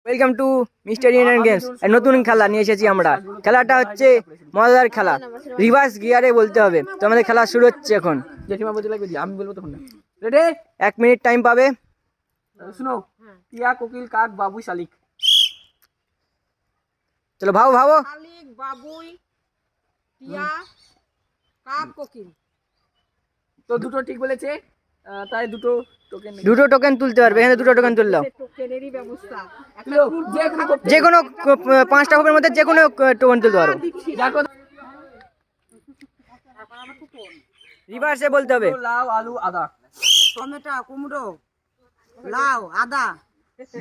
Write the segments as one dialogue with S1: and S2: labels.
S1: Welcome to mister Indian games. নতুন খেলা নিয়ে এসেছি আমরা। খেলাটা হচ্ছে মজাদার খেলা, রিভার্স গিয়ারে বলতে হবে। তো আমাদের খেলা শুরু হচ্ছে এখন।
S2: জেঠিমা বলতে লাগবে আমি বলবো তখন না। রেডি?
S1: 1 মিনিট টাইম পাবে।
S2: শুনো, টিয়া কোকিল কাক বাবুই শালিক।
S1: চলো ভাবো ভাবো।
S3: শালিক, বাবুই, টিয়া, কাক, কোকিল।
S2: তো দুটো ঠিক বলেছে, তাই দুটো টোকেন।
S1: দুটো টোকেন তুলতে পারবে, এখানে দুটো টোকেন তুললো।
S3: টোকেনেরই ব্যবস্থা।
S1: যে কোনো 5টা কোপের মধ্যে যে কোনো টোকেন তুলতে পারো। রিভার্সে বলতে হবে।
S2: লাউ আলু আদা।
S3: টমেটো, কুমড়ো, লাউ, আদা।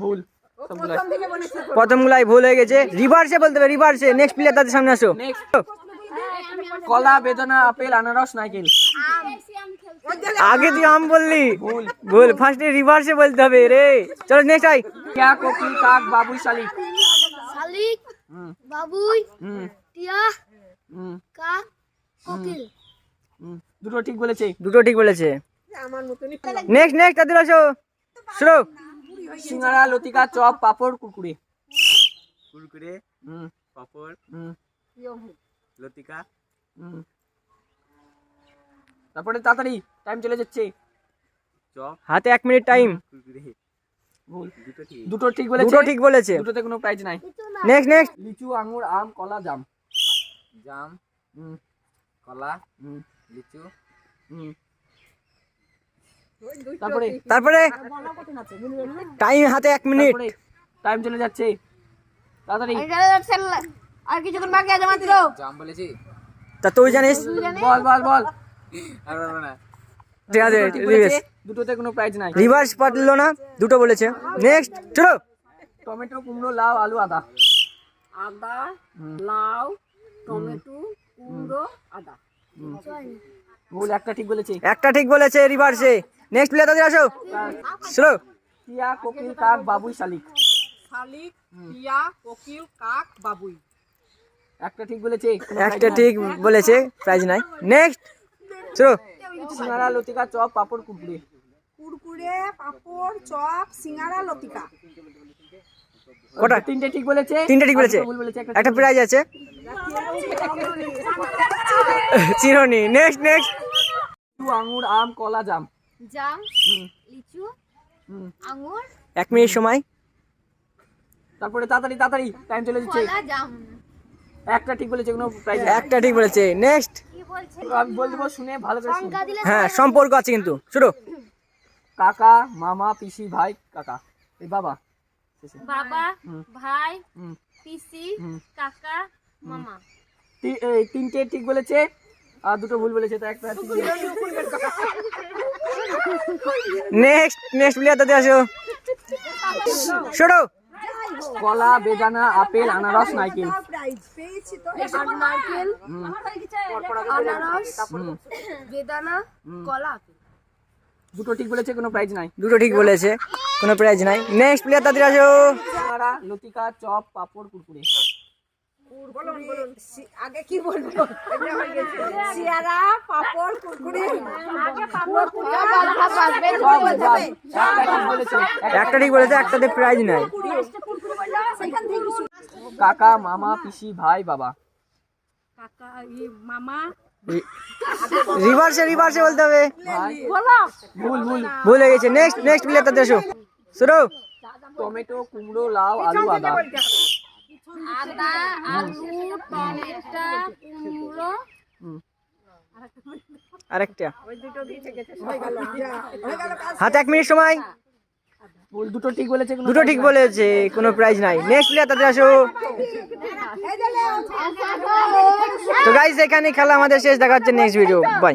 S2: ভুল।
S3: প্রথম থেকে বলেছে।
S1: প্রথমগুলাই ভুল হয়ে গেছে। রিভার্সে বলতে হবে, রিভার্সে। নেক্সট প্লেয়ার তাদের সামনে আসো।
S2: নেক্সট, কলা বেদানা আপেল আনারস নারকেল।
S1: আগে তুই আম বললি, ভুল। ফার্স্টে রিভার্সে বলতে হবে রে। চলো নেক্সট আই।
S2: টিয়া কোকিল কাক বাবুই শালিক।
S4: শালিক, বাবুই, টিয়া, কাক, কোকিল।
S2: দুটো ঠিক বলেছে।
S1: দুটো ঠিক বলেছে।
S3: আমার মতনই।
S1: নেক্সট তাদের আসো। শুরু।
S2: সিঙ্গারা লতিকা চপ পাপড় কুরকুরে।
S5: কুরকুরে, পাপড়, লতিকা।
S2: তারপরে তাড়াতাড়ি, টাইম চলে যাচ্ছে।
S5: চপ,
S1: হাতে 1 মিনিট টাইম।
S5: কুরকুরে।
S2: ভুল।
S5: দুটো ঠিক।
S2: দুটো ঠিক বলেছে।
S1: বলেছে।
S2: দুটোতে কোনো প্রাইজ নাই।
S1: নেক্সট
S2: লিচু আঙ্গুর আম কলা জাম।
S5: জাম, কলা, লিচু।
S2: তারপরে
S1: টাইম হাতে 1 মিনিট।
S2: টাইম চলে যাচ্ছে। তাড়াতাড়ি
S4: আর কিছুক্ষণ বাকি আছে মাত্র।
S5: জাম বলেছি।
S1: তা তুই জানিস?
S2: বল।
S5: আর পারবো না।
S1: ঠিক আছে,
S2: ঠিক বলেছে, দুটোতে কোনো প্রাইজ নাই।
S1: রিভার্স পারলো না, দুটো বলেছে। নেক্সট চলো।
S2: টমেটো কুমড়ো লাউ আলু আদা।
S3: আদা, লাউ, টমেটো, কুমড়ো, আদা।
S2: ভুল, একটা ঠিক বলেছে।
S1: একটা ঠিক বলেছে রিভার্সে। নেক্সট প্লেয়ার তাদের আসো। শুরু।
S2: টিয়া কোকিল কাক বাবুই শালিক।
S3: শালিক, টিয়া, কোকিল, কাক, বাবুই।
S2: একটা ঠিক বলেছে।
S1: একটা ঠিক বলেছে, প্রাইজ নাই। নেক্সট শুরু।
S2: সিঙ্গারা লতিকা চপ পাপড় কুরকুরে।
S3: কুরকুরে, পাপড়, চপ, সিঙ্গারা, লতিকা।
S1: কটা?
S2: তিনটে ঠিক বলেছে।
S1: তিনটে ঠিক বলেছে।
S2: ভুল বলেছে,
S1: একটা প্রাইজ আছে। চিরনি। নেক্সট
S2: লিচু আঙ্গুর আম কলা জাম।
S4: জাম, লিচু, আঙ্গুর,
S1: 1 মিনিট সময়।
S2: তারপরে তাড়াতাড়ি টাইম চলে যাচ্ছে।
S4: কলা, জাম।
S2: একটা ঠিক বলেছে, কোনো প্রাইজ
S1: একটা ঠিক বলেছে। নেক্সট।
S4: কি বলছে?
S2: আমি বলে দেবো, শুনে ভালো করে শুন।
S4: সংখ্যা দিলে
S1: হ্যাঁ, সম্পর্ক আছে কিন্তু। শুরু।
S2: কাকা মামা পিসি ভাই কাকা এই বাবা।
S4: বাবা, ভাই,
S2: হুম।
S4: পিসি, কাকা, মামা।
S2: এই তিনটে ঠিক বলেছে আর দুটো ভুল বলেছে, তো একটা ঠিক বলেছে।
S1: নেক্সট প্লেয়ার তাদের আসো। শুরু।
S2: কলা বেদানা আপেল আনারস নারকেল।
S4: নারকেল, আনারস, বেদানা, কলা।
S2: দুটো ঠিক বলেছে, কোনো প্রাইজ নাই।
S1: দুটো ঠিক বলেছে, কোনো প্রাইজ নাই। নেক্সট প্লেয়ার তাদের আসো।
S2: সিঙ্গারা লতিকা চপ পাপড় কুরকুরে।
S3: আগে কি বলবো? সিয়ারা, পাপড়, কুরকুরে।
S1: একটা ঠিক বলেছে, একটাতে প্রাইজ নাই।
S2: কাকা মামা পিসি ভাই বাবা।
S3: কাকা, মামা।
S1: রিভার্সে বলতে হবে।
S2: ভাই। ভুল।
S1: ভুল হয়ে গেছে। নেক্সট প্লেয়ার তাদের আসো। শুরু।
S2: টমেটো কুমড়ো লাউ আলু আদা।
S4: আদা, আলু, টমেটো, কুমড়ো।
S1: আরেকটা। হাতে 1 মিনিট সময়।
S2: ভুল, দুটো ঠিক বলেছে,
S1: দুটো ঠিক বলেছে, কোনো প্রাইজ নাই। নেক্সট প্লেয়ার তাদের আসো। তো গাইস, এখানে খেলা আমাদের শেষ। দেখা হচ্ছে নেক্সট ভিডিও। বাই।